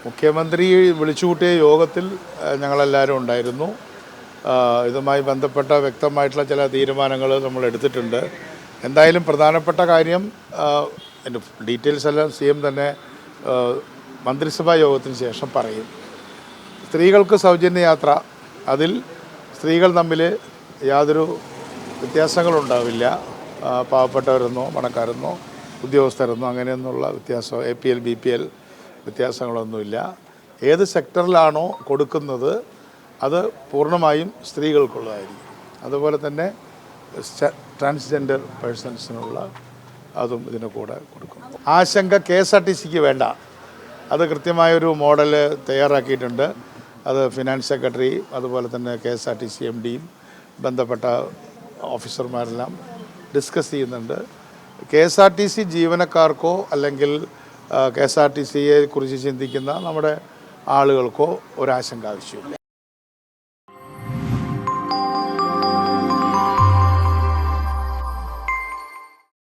മുഖ്യമന്ത്രി വിളിച്ചുകൂട്ടിയ യോഗത്തിൽ ഞങ്ങളെല്ലാവരും ഉണ്ടായിരുന്നു. ഇതുമായി ബന്ധപ്പെട്ട വ്യക്തമായിട്ടുള്ള ചില തീരുമാനങ്ങൾ നമ്മൾ എടുത്തിട്ടുണ്ട്. എന്തായാലും പ്രധാനപ്പെട്ട കാര്യം എൻ്റെ ഡീറ്റെയിൽസ് എല്ലാം CM തന്നെ മന്ത്രിസഭാ യോഗത്തിന് ശേഷം പറയും. സ്ത്രീകൾക്ക് സൗജന്യ യാത്ര, അതിൽ സ്ത്രീകൾ തമ്മിൽ യാതൊരു വ്യത്യാസങ്ങളുണ്ടാവില്ല. പാവപ്പെട്ടവരെന്നോ പണക്കാരെന്നോ ഉദ്യോഗസ്ഥരെന്നോ അങ്ങനെയൊന്നുള്ള വ്യത്യാസം APL BPL വ്യത്യാസങ്ങളൊന്നുമില്ല. ഏത് സെക്ടറിലാണോ കൊടുക്കുന്നത് അത് പൂർണ്ണമായും സ്ത്രീകൾക്കുള്ളതായിരിക്കും. അതുപോലെ തന്നെ ട്രാൻസ്ജെൻഡർ പേഴ്സൺസിനുള്ള അതും ഇതിന് കൂടെ കൊടുക്കും. ആശങ്ക KSRTCക്ക് വേണ്ട. അത് കൃത്യമായൊരു മോഡൽ തയ്യാറാക്കിയിട്ടുണ്ട്. അത് ഫിനാൻസ് സെക്രട്ടറി അതുപോലെ തന്നെ KSRTC MDയും ബന്ധപ്പെട്ട ഓഫീസർമാരെല്ലാം ഡിസ്കസ് ചെയ്യുന്നുണ്ട്. KSRTC ജീവനക്കാർക്കോ അല്ലെങ്കിൽ KSRTCയെ കുറിച്ച് ചിന്തിക്കുന്ന നമ്മുടെ ആളുകൾക്കോ ഒരാശങ്ക ആവശ്യമില്ല.